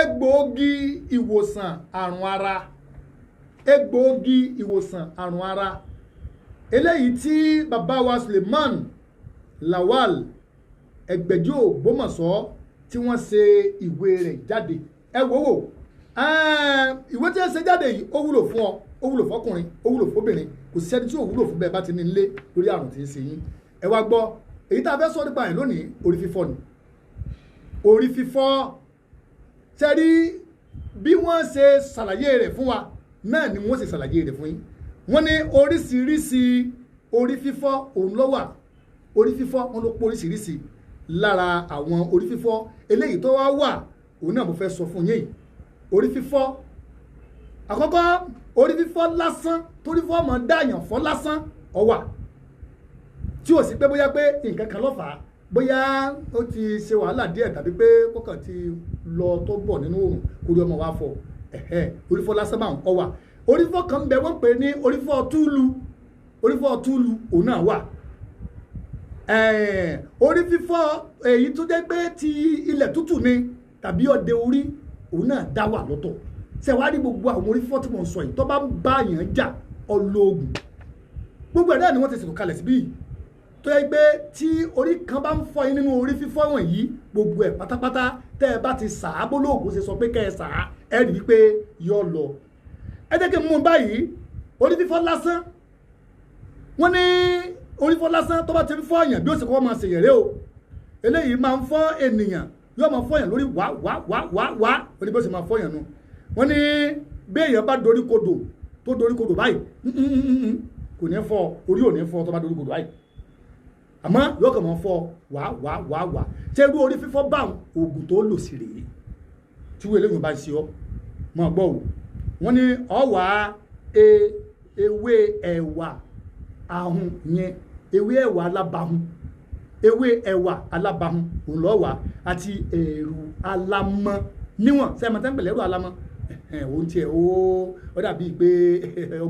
egbòogi ìwòsàn àrùn ara egbòogi ìwòsàn àrùn ara eléyìí tí bàbá wa Suleiman Lawal Ẹgbẹ̀jú Ògbómọ̀ṣọ́ tí wọ́n ṣe ìwé rẹ̀ jáde ẹ wò ìwé tí wọ́n ṣe jáde yìí ó wúlò fún ọ ó wúlò fọkùnrin ó wúlò fóbìnrin kò sẹ́ni tí ò wúlò fún bẹ́ẹ̀ bá ti ní ilé lórí àrùn tí ń ṣe yín ẹ wá gbọ́ èyí tá a fẹ́ sọ nípa yẹn lónìí orí fífọ́ ni orí fífọ́ sẹ́rí bí wọ́n ṣe ṣàlàyé rẹ̀ fún wa náà ni wọ́n ṣe ṣàlàyé rẹ̀ fún yín wọ́n ní oríṣiríṣi orí fífọ́ òun ló wà orí fífọ́ wọn ló pọ̀ oríṣiríṣi lára àwọn orí fífọ́ eléyìí tó wá wà òun náà mo fẹ́ sọ fún yín orí fífọ́ àkọ́kọ́ orí fífọ́ lásán torí fọ́ ọmọ dáàyàn fọ́ lásán ó wà tí ò sí pé bóyá pé nǹkan kan ló fà á bóyá ó ti ṣe wàhálà díẹ̀ tàbí pé kọ́kàn ti lọ tó bọ̀ nínú òòrùn kórí ọmọ wa fọ́ orí fífọ́ lásán máa ń ó wà orí fífọ́ kan bẹ wọ́n pè ní orí fífọ́ túlù òun náà wà orí fífọ́ èyí tó jẹ́ pé ti ilẹ̀ tútù ni tàbí ọdẹ orí òun náà dá wà lọ́tọ̀ ṣe wá rí gbogbo àwọn orí fífọ́ tí mo ń sọ yìí tó bá ń bá yàn jà ọlọ́ọ̀gùn gbogbo ẹ̀ náà ni wọ́n ti ṣètò kalẹ̀ síbí tó yẹ pé tí orí kan bá ń fọ́ yín nínú orí fífọ́ wọ̀nyí gbogbo ẹ̀ pátápátá tẹ́ ẹ bá ti sà á bólóògùn ṣe sọ pé kẹ́ ẹ sà á ẹ rí i pé yọ lọ ẹ jẹ́ kí n mú un báyìí orí fífọ́ lásán wọ́n ní orí fífọ́ lásán tó bá ti ń fọ́ èèyàn bí ó sì kọ́ máa ṣèyẹ̀rẹ́ o eléyìí máa ń fọ́ ènìyàn yóò máa fọ́ èèyàn lórí wá wọ́n ní bí ó sì máa fọ́ èèyàn nu wọ́n ní bí èèyàn bá dorí kodò tó dorí kodò báyìí kò ní fọ́ orí ò ní fọ́ tó bá dorí kodò báyìí àmọ́ yóò kàn máa fọ́ wá ṣé irú orí fífọ́ bá oògùn tó lò sí rèé tí wọ́n eléyìí bá ń ṣe ọ́ máa gbọ́ o wọ́n ní ọ̀wà ewé ẹ̀wà ahun yẹn ewé ẹ̀wà alábàáhùn òun lọ́wà àti ẹ̀rù alámọ́ níwọ̀n sẹ́yìn mọ́tẹ́ ń pẹ̀lẹ́ ẹ̀rù alámọ́ òun tiẹ̀ ó dàbí pé ó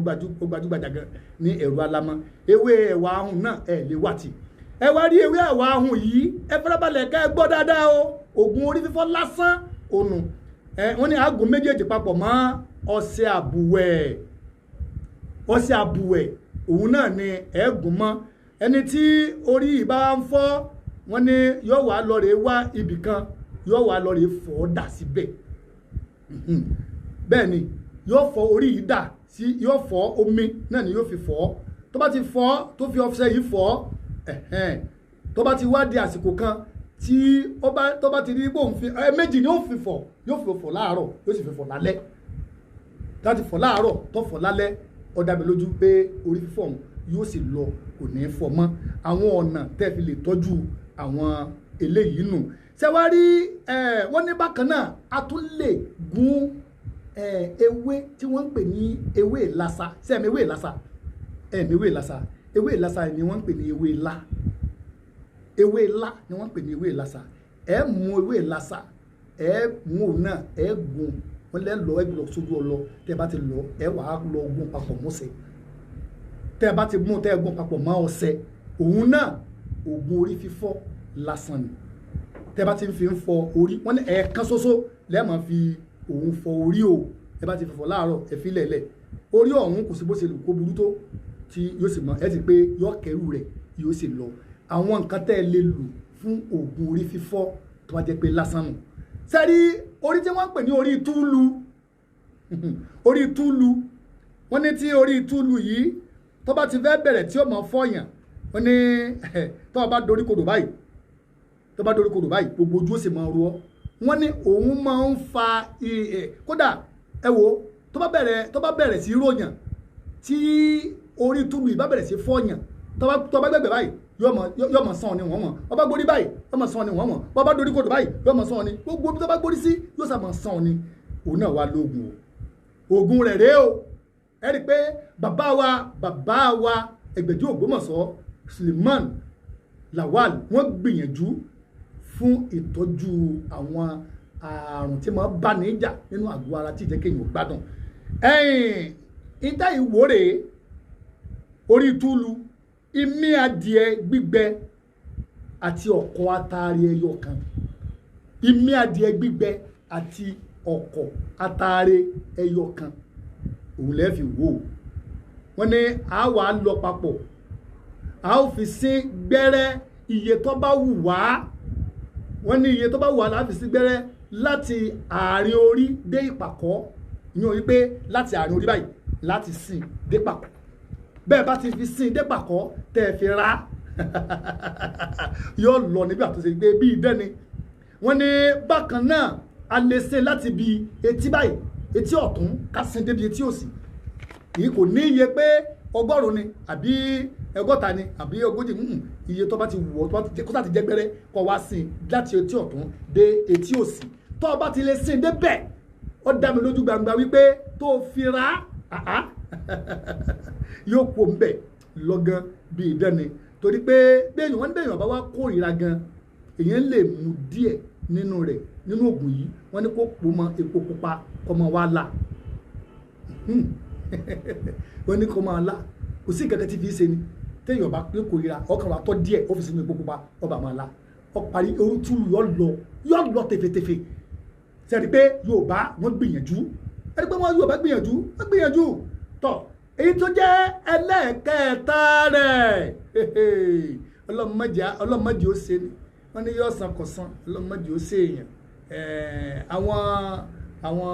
gbajúgbajà gan ní ẹ̀rù alámọ́ ewé ẹ̀wà ahun náà ẹ̀ lè wà tì ẹ wá rí ewé ẹ̀wà ahun yìí ẹ farabalẹ̀ ká ẹ gbọ́ dáadáa o oògùn orí fífọ́ lásán ònù wọ́n ní àgùn méjèèjì papọ̀ mọ́ ọṣẹ àbùwẹ̀ òun náà ni ẹ̀ẹ́gùn mọ́ ẹni tí orí ìbá ń fọ́ wọ́n ní yóò wá lọ rè wá ibì kan yóò wá lọ rè fọ́ dà síbẹ̀ bẹ́ẹ̀ ni yóò fọ́ orí yìí dà sí yóò fọ́ omi náà ni yóò fi fọ́ tó bá ti fọ́ tó fi ọṣẹ yìí fọ́ tó bá ti wá di àsìkò kan tí tó bá ti rí bóun fi méjì ni yóò fi fọ̀ láàárọ̀ yóò sì fi fọ̀ lálẹ́ láti fọ̀ láàárọ̀ tó fọ̀ lálẹ́ ó dá mi lójú pé orí fífọ́ ọ̀hún yóò sì lọ kò ní fọ́ mọ́ àwọn ọ̀nà tẹ́ fi lè tọ́jú àwọn eléyìí nù ṣé wá rí wọ́n ní bákan náà a tún lè gún ewé tí wọ́n ń pè ní ewé ìlasa sẹ́mi ewé ìlasa ewé ìlasa ni wọ́n ń pè ní ewé ilá ni wọ́n ń pè ní ewé ìlasa mú ewé ìlasa mú òun náà gún wọ́n lẹ́ lọ ẹgbẹ́ lọ sójú ọlọ tẹ́ bá ti lọ wàá lọ gún papọ̀ mọ́sẹ̀ tẹ́ bá ti mú tẹ́ gún papọ̀ mọ́ ọṣẹ òun náà oògùn orí fífọ́ lásán ni tẹ́ bá ti fi ń fọ orí wọ́n ní ẹ̀ẹ̀kan ṣoṣo lẹ́ẹ̀mọ́ fi òun fọ orí o ẹ bá ti fọ̀fọ̀ láàárọ̀ ẹ fi lẹ̀lẹ̀ orí ọ̀hún kò sí bó ṣe lè kó burú tó tí yóò sì mọ ẹ ti pé yóò kẹrù rẹ̀ yóò sì lọ àwọn nǹkan tẹ́ ẹ lè lò fún oògùn orí fífọ́ tó bá jẹ́ pé lásán nù sẹ́rí orí tí wọ́n ń pè ní orí túlù wọ́n ní tí orí túlù yìí tó bá ti fẹ́ bẹ̀rẹ̀ tí ó mọ̀ fọ́yàn wọ́n ní tó bá dorí kodò báyìí gbogbo ojú ó sì máa ro ọ́ wọ́n ní òun máa ń fa kódà ẹ wo tó bá bẹ̀rẹ̀ sí ròyàn tí orí túlù yìí bá bẹ̀rẹ̀ sí fọ́yàn tó bá gbẹ̀gbẹ̀ báyìí yóò mọ̀ sàn ni wọ́n ọba gbórí báyìí yóò mọ̀ sàn ni wọ́n ọba dorí kodò báyìí yóò mọ̀ sàn ni gbogbo tó bá gbórí sí yóò sà mọ̀ sàn ni òun náà wà lóògùn oògùn rẹ̀ rèé o ẹ rí i pé bàbá wa Ẹgbẹ̀jú Ògbómọ̀ṣọ́ Suleiman Lawal wọ́n gbìyànjú fún ìtọ́jú àwọn àrùn tí máa bá ní jà nínú àgọ́ ara tí jẹ́ kéèyàn gbádùn ìta ìwòrè orí túlù imí adìẹ gbígbẹ àti ọ̀kọ̀ atare ẹyọ kan imí adìẹ gbígbẹ àti ọ̀kọ̀ àtàrẹ ẹyọ kan òun lẹ́ fi wò wọ́n ní a wà lọ papọ̀ a ó fi sí gbẹ́rẹ́ iye tó bá wù wá wọ́n ní iye tó bá wù wá láti sí gbẹ́rẹ́ láti àárín orí dé ìpàkọ́ ní orí pé láti àárín orí báyìí láti sìn dé pàkọ́ bẹ́ẹ̀ bá ti fi sìn dé pàkọ́ tẹ́ fi ra yóò lọ níbi àtúnṣe gbé bí ìdẹ́ni wọ́n ní bákan náà a lè ṣe láti bi etí báyìí etí ọ̀tún ká sin débi etí òsì yìí kò ní iye pé 100 ni àbí 60 ni àbí 40 iye tó bá ti wù ọ́ tó bá ti kó láti jẹ́ gbẹ́rẹ́ kọ́ wá sin láti etí ọ̀tún dé etí òsì tó o bá ti lè sin débẹ̀ ó dá mi lójú gbangba wípé tó o fi ra yóò kó ń bẹ̀ lọ́gán bí ìdẹ́ni torí pé bẹ́ẹ̀ni wọ́n ní bẹ́ẹ̀ni ọba wa kórìíra gan èèyàn lè mú díẹ̀ nínú rẹ̀ nínú oògùn yìí wọ́n ní kó pò mọ́ epo pupa kọ́ mọ́ wá là wọ́n ní kó máa là kò sí kankan tí fi ṣe ni téèyàn bá pé kórìíra ọkàn wa tọ́ díẹ̀ ó fi sínú epo pupa ọba máa là ọ parí orútú yọ lọ tẹfẹtẹfẹ sẹ́ni pé Yorùbá wọ́n gbìyànjú ẹni pé wọ́n Yorùbá gbìyànjú tọ́ èyí tó jẹ́ ẹlẹ́ẹ̀kẹta rẹ̀ ọlọ́mọdé ó ṣe ni wọ́n ní yóò san kò san ọlọ́mọdé ó ṣe èèyàn àwọn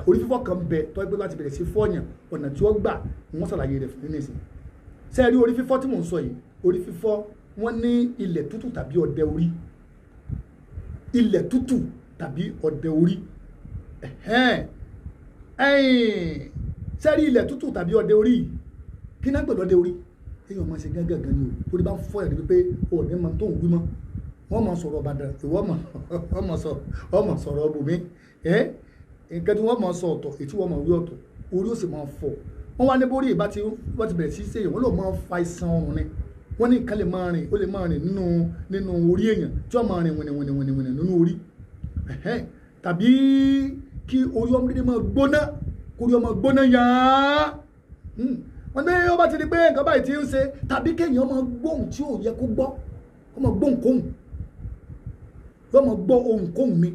orí fífọ́ kan bẹ tó ẹgbẹ́ láti bẹ̀rẹ̀ sí fọ́ọ̀yàn ọ̀nà tí ó gbà wọ́n ṣàlàyé rẹ̀ fún nínú ìsìn sẹ́ẹ̀rí orí fífọ́ tí mò ń sọ yìí orí fífọ́ wọ́n ní ilẹ̀ tútù tàbí ọdẹ orí ilẹ̀ tútù tàbí ọdẹ orí sẹ́rí ilẹ̀ tútù tàbí ọdẹ orí kí náà gbọ́dọ̀ ọdẹ orí èèyàn máa ṣe gángan ni o torí bá ń fọ́ ẹ̀ níbi pé òní máa tó ń wí mọ́ wọ́n máa sọ̀rọ̀ Ìbàdàn ìwọ́ máa sọ̀rọ̀ ọbùnmi nǹkan tí wọ́n máa sọ ọ̀tọ̀ ètí wọ́n máa wí ọ̀tọ̀ orí ó sì máa fọ́ wọ́n wá ní borí ìbá ti bẹ̀rẹ̀ sí ṣe èèyàn wọ́n lò máa fa iṣan ọrùn ni wọ́n ní nǹkan lè máa rìn ó lè máa rìn nínú orí èèyàn tí wọ́n máa rìn wìnìwìnì nínú orí tàbí kí orí ọmọdé máa gbóná kórí ọmọ gbóná yàn wọ́n ní ó bá ti di pé nǹkan báyìí ti ń ṣe tàbí kéèyàn máa gbóhùn tí ò yẹ kó gbọ́ ó máa gbóhùn kóhùn ó máa gbọ́ ohùn kóhùn mi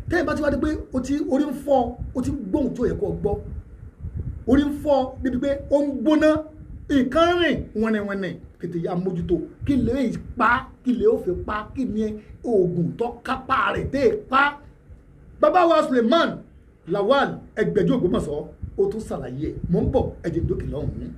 tẹ́yìn bá ti wá di pé orí ń fọ́ ó ti gbóhùn tí ò yẹ kó gbọ́ orí ń fọ́ débi pé ó ń gbóná nǹkan rìn wọ̀nẹ̀wọ̀nẹ̀ tètè ya mójútó kí lè pa kí lè ó fi pa kí ni oògùn tó kápá rẹ̀ dé pa bàbá wa Suleiman Lawal Ẹgbẹ̀jú Ògbómọ̀ṣọ́ ó tún ṣàlàyé mò ń bọ̀ ẹ̀jẹ̀ ìdókè lọ́hùn-ún.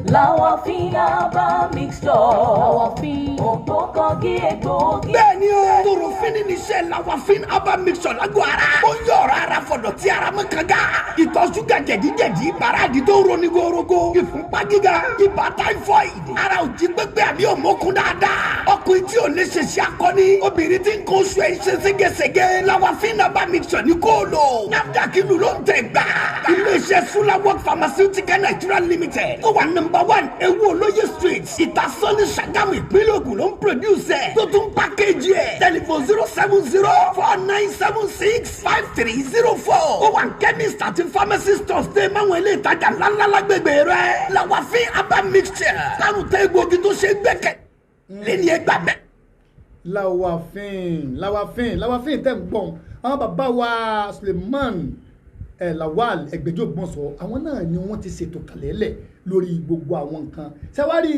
Lawafin herbal mixture. Lawafin ògbókangí egbòogi. Bẹ́ẹ̀ni o, torofin ní iṣẹ́ Lawafin herbal mixture lágọ̀ ara. Ó ń yọ ọ̀rọ̀ ara fọ̀dọ̀ tí ara mọ́ kanga. Ìtọ̀ ṣúgà jẹ̀díjẹ̀dí, bàràdì tó ń roni gorogo. Ìfúnpá gíga, ibà táífọ̀ìdì. Ara ò jí gbégbé àbí òmókun dáadáa. Ọkùnrin tí ò lè ṣe ṣe akọni. Obìnrin tí nǹkan oṣù ẹ̀ ń ṣe ségesège. Lawafin herbal mixture ní kó lò. NAFDAC ìlú ló ń tẹ̀ gbà. Ilé-iṣẹ́ Sulawok Pharmaceutical Nigeria Limited. Ó wà #1 Ewu Olóyè Street Ìtasọ́ni Ṣàgámù ìpínlẹ̀ Ògùn ló ń produce ẹ̀ tó tún package ẹ̀ telephone 070-4976-5304 ó wà ní chemist àti pharmacy stores tẹ́ máwọn ilé ìtajà ńláńlá lágbègbè rẹ̀ Lawafin herbal mixture lárùn tẹ́ egbògi tó ṣe gbẹ́kẹ̀ lẹ́ni ẹgbà bẹ́ẹ̀. Lawafin tẹ́ ń gbọ́n àwọn bàbá wa Suleiman Lawal Ẹgbẹ̀jú Ògbómọ̀ṣọ́ àwọn náà ni wọ́n ti ṣètò kàlẹ́lẹ̀ lórí gbogbo àwọn nǹkan ṣẹwárí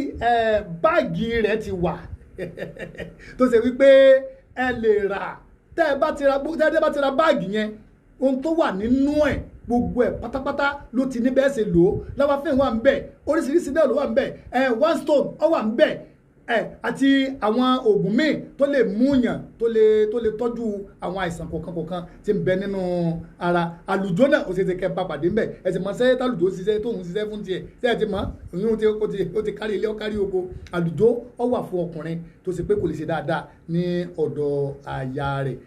báàgì rẹ̀ ti wà tó ṣe wípé ẹ lè rà tẹ́ ẹ bá ti ra báàgì yẹn ohun tó wà nínú ẹ̀ gbogbo ẹ̀ pátápátá ló ti ní bẹ́ẹ̀ ṣe lò ó Lawafin wà ń bẹ̀ oríṣiríṣi náà ló wà ń bẹ̀ one stone ó wà ń bẹ̀ àti àwọn oògùn míì tó lè múyàn tó lè tọ́jú àwọn àìsàn kọ̀ọ̀kan tí ń bẹ nínú ara àlùjọ náà ó ṣe ṣe kẹ́ pàpàdé ńbẹ̀ ẹ sì mọ sẹ́yẹ́ tàlùjọ ṣiṣẹ́ tóun ṣiṣẹ́ fún tiẹ̀ ṣé ẹ ti mọ̀ oyún ó ti kárí ilé ó kárí oko àlùjọ ó wà fún ọkùnrin tó ṣe pé kò lè ṣe dáadáa ní ọ̀dọ̀ aya rẹ̀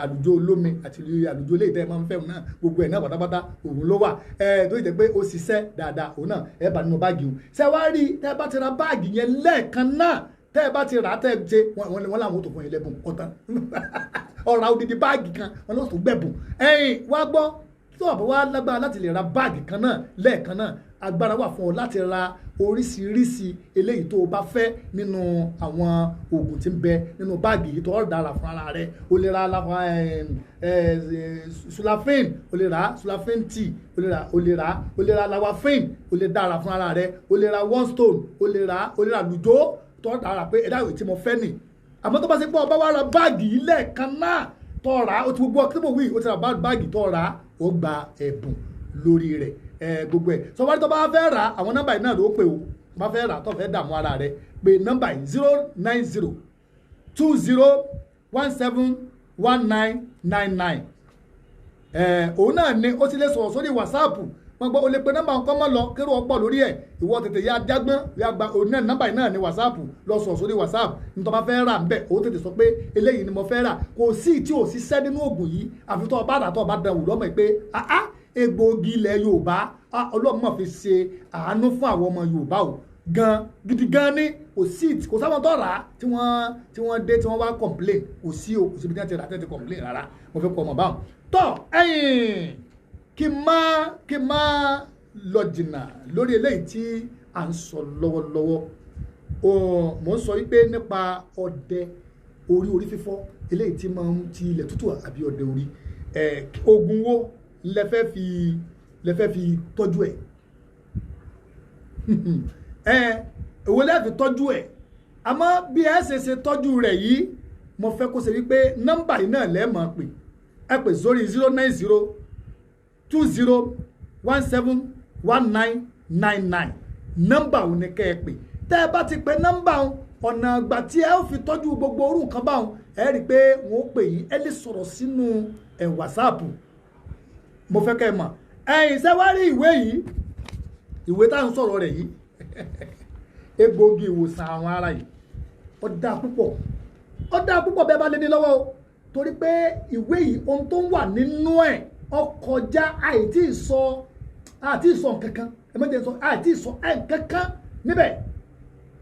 àlùjọ olómi àti àlùjọ ilé ìtẹ́ máa ń fẹ́ náà gbogbo ẹ̀ náà pátápátá òun ló wà tó jẹ́ pé ó ṣiṣẹ́ dáadáa òun náà ẹ bá nínú báàgì òun ṣé wá rí tẹ́ bá ti ra báàgì yẹn lẹ́ẹ̀kan náà tẹ́ ẹ bá ti rà á tẹ́ ẹ ṣe wọ́n làwọn tó fún yín lẹ́bùn ọ̀tán ọ̀rọ̀ odidi báàgì kan wọ́n lọ́ọ́ tó gbẹ̀bùn wá gbọ́ tó àbọ̀ wá lágbára láti lè ra báàgì kan náà lẹ́ẹ̀kan náà agbára wà fún ọ láti ra oríṣiríṣi eléyìí tó o bá fẹ́ nínú àwọn oògùn tí ń bẹ nínú báàgì yìí tó o dára fún ara rẹ o lè ra sulafin o lè ra sulafin tea o lè ra lawafin o lè dára fún ara rẹ o lè ra one stone o lè ra lùjó tó o dára pé ẹ̀dá ìwé tí mo fẹ́ nì àmọ́ tó bá ṣe pé ọba wa ra báàgì yìí lẹ́ẹ̀kan náà tó o rà o ti gbogbo ọkọ̀ tó wí o ti ra báàgì tó o rà o gba ẹ̀bùn lórí rẹ̀ gbogbo ẹ̀ sọ wáyé tó bá fẹ́ rà àwọn nọ́mbà yìí náà ló pè o bá fẹ́ rà tó fẹ́ dààmú ara rẹ̀ pé nọ́mbà yìí 09020171999 òun náà ni ó ti lè sọ̀rọ̀ sórí wàsáàpù wọ́n gbọ́ o lè pe nọ́mbà nǹkan mọ́ lọ kérò ọ̀pọ̀ lórí ẹ̀ ìwọ tètè ya jágbọ́n ya gba òun náà nọ́mbà yìí náà ní wàsáàpù lọ sọ̀rọ̀ sórí wàsáàpù nítorí bá fẹ́ rà ń bẹ̀ ó tètè sọ pé eléyìí ni mo fẹ́ rà kò sí tí ò sí sẹ́ nínú oògùn yìí àfi tó ọba àdàtọ̀ ọba dàn wù lọ́mọ pé egbòogi ilẹ̀ Yorùbá Ọlọ́run máa fi ṣe àánú fún àwọn ọmọ Yorùbá o gan gidi gan ni kò sáwọn tó rà á tí wọ́n dé tí wọ́n wá complain kò sí o kò síbi tí wọ́n ti rà tẹ́tí complain rárá mo fẹ́ kọ́ ọmọ báwọn tọ́ ẹ̀yìn kí n má lọ jìnnà lórí eléyìí tí à ń sọ lọ́wọ́lọ́wọ́ mo ń sọ wípé nípa ọdẹ orí fífọ́ eléyìí tí máa ń ti ilẹ̀ tútù àbí ọdẹ orí oògùn wo lẹ́fẹ́ fi tọ́jú ẹ̀ èwo lẹ́fi tọ́jú ẹ̀ àmọ́ bí ẹ ṣe tọ́jú rẹ̀ yìí mo fẹ́ kó ṣe wípé nọ́mbà yìí náà lẹ́ẹ̀ máa pè ẹ pè sórí 09020171999 nọ́mbà òun ni kẹ́ ẹ pè tẹ́ ẹ bá ti pè nọ́mbà òun ọ̀nà àgbà tí ẹ ó fi tọ́jú gbogbo orú nǹkan báwọn ẹ rí i pé wọ́n ó pè yín ẹ lè sọ̀rọ̀ sínú wàsáàpù mo fẹ́ kẹ́ ẹ mọ̀ ẹ̀yìn sẹ́wárí ìwé yìí ìwé tá à ń sọ̀rọ̀ rẹ̀ yìí egbòogi ìwòsàn àwọn ara yìí ó dáa púpọ̀ bẹ́ẹ̀ bá lé ní lọ́wọ́ o torí pé ìwé yìí ohun tó ń wà nínú ẹ̀ ó kọjá àìtí ìsọ nǹkankan ẹ̀mẹ́jẹ̀ sọ àìtí ìsọ nǹkankan níbẹ̀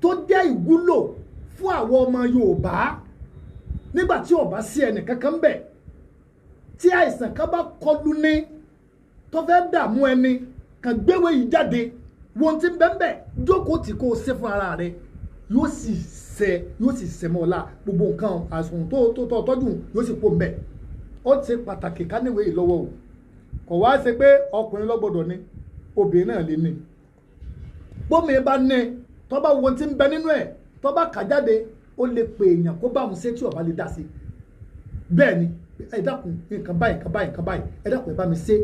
tó jẹ́ ìwúlò fún àwọn ọmọ Yorùbá nígbà tí ó bá sí ẹnì kankan ń bẹ̀ tí àìsàn kan bá kọlù ní tó fẹ́ dààmú ẹni kan gbéwé yìí jáde wọn ti bẹ́ẹ̀ jókòó tí kò ṣe fún ara rẹ yóò sì ṣẹ mọ́ ọ̀la gbogbo nǹkan àìsàn tó tọ́jú yóò sì kó mbẹ́ ó ti pàtàkì ká níwèé yìí lọ́wọ́ o kò wá ṣe pé ọkùnrin lọ́gbọ́dọ̀ ni obìnrin náà lè ní bómi bá ní tó bá wọn ti ń bẹ nínú ẹ̀ tó bá kà jáde ó lè pè èèyàn kó bá òun ṣe tí ọba lè dá sí bẹ́ẹ̀ ni ẹ dákun nǹkan báyìí ẹ dákun ẹ bá mi ṣe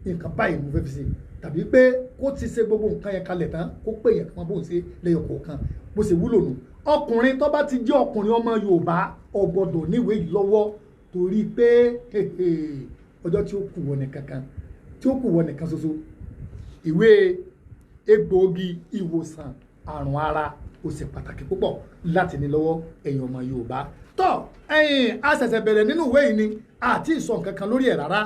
nǹkan báyìí mo fẹ́ fi ṣe tàbí pé kó ti ṣe gbogbo nǹkan yẹn kalẹ̀ tán kó pè yẹn kí wọ́n bó ṣe lẹ́yọ̀ kọ̀ọ̀kan bó ṣe wúlò nù ọkùnrin tó bá ti jẹ́ ọkùnrin ọmọ Yorùbá ó gbọ́dọ̀ níwèé yìí lọ́wọ́ torí pé ọjọ́ tí ó kù wọ nìkan ṣoṣo ìwé egbòogi ìwòsàn àrùn ara ó ṣe pàtàkì púpọ̀ láti ní lọ́wọ́ ẹ̀yin ọmọ Yorùbá tó ẹ̀yin a ṣẹ̀ṣẹ̀ bẹ̀rẹ̀ nínú ìwé yìí ni àti ìsọ nǹkan kan lórí ẹ̀ rárá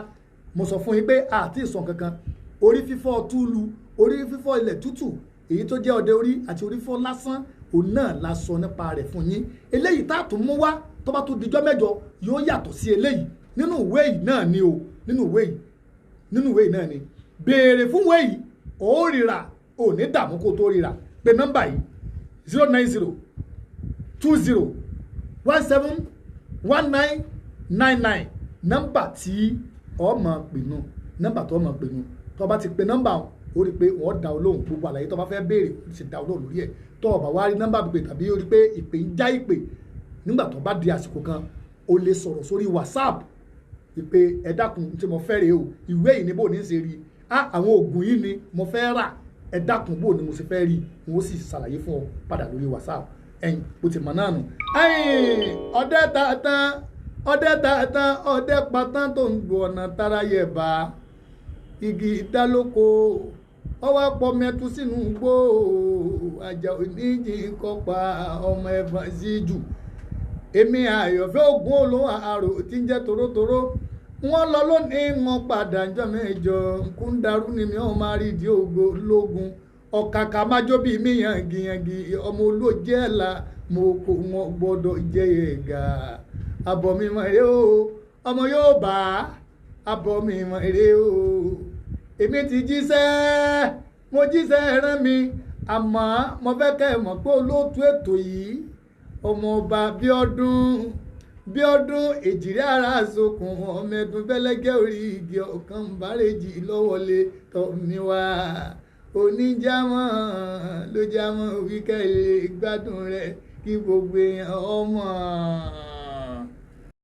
mo sọ fún yín pé àti ìsọ nǹkan kan orí fífọ́ túlu orí fífọ́ ilẹ̀ tútù èyí tó jẹ́ ọdẹ orí àti orí fífọ́ lásán òun náà la sọ nípa rẹ̀ fún yín eléyìí tá a tún mú wá tó bá tún dijọ́ mẹ́jọ yóò yàtọ̀ sí eléyìí nínú ìwé yìí náà ni o nínú ìwé yìí náà ni béèrè fún ìwé yìí ó rira ò ní dààmú kó tó rira pé nọ́mbà yìí 09020171999 nọ́mbà tí ọmọ pinnu nọ́mbà tó ọmọ pinnu tó bá ti pe nọ́mbà ó rí i pé wọ́n dá olóhùn gbogbo àlàyé tó bá fẹ́ béèrè ó sì dá olóhùn lórí ẹ̀ tó o bá wá rí nọ́mbà pípé tàbí ó rí i pé ìpè ń já ìpè nígbà tó bá di àsìkò kan o lè sọ̀rọ̀ sórí WhatsApp ìpè ẹ dákun tí mo fẹ́ rèé o ìwé yìí ni bò ní í ṣe rí àwọn oògùn yìí ni mo fẹ́ rà ẹ dákun bò ní mo ṣe fẹ́ rí n ó sì ṣàlàyé fún ọ padà lórí WhatsApp ẹ̀yin bó ti mọ̀ náà nù. ọdẹ tààtàn ọdẹ pàtàn tó ń gbọ́ ọ̀nà tara yẹ̀ bá igi ìdálóko ọwọ́ pọ̀ mẹ́tú sínú gbó àjà oníjì kọ́pa ọmọ ẹ̀fọn sí jù èmi àyọ̀fẹ́ ògùn olóhùn àrò tí ń jẹ́ torótoró wọ́n lọ lónìí wọn padà jọ mẹ́jọ kúndarú ni mi ò máa rí di ògo lógun ọ̀kàkà májó bíi mi yangiyangi ọmọ olóòjẹ́ ẹ̀la mo kò wọn gbọ́dọ̀ jẹ́ ẹ̀gà àbọ̀ mi mọ̀ yóò ọmọ yóò bá abọ́ mi mọ̀ èrè o èmi ti jíṣẹ́ mo jíṣẹ́ rán mi àmọ́ mo fẹ́ kẹ́ ẹ mọ̀ pé olóòtú ètò yìí ọmọọba Bíọ́dún èjìrí ara sokùn ọmọ ẹ̀dùn bẹ́lẹ́gẹ́ orí igi ọ̀kan bàrẹ́jì lọ́wọ́lé tọ́ mi wá oníjàmọ́ ló jámọ́ wíkẹ́ lè gbádùn rẹ̀ kí gbogbo èèyàn ọmọ.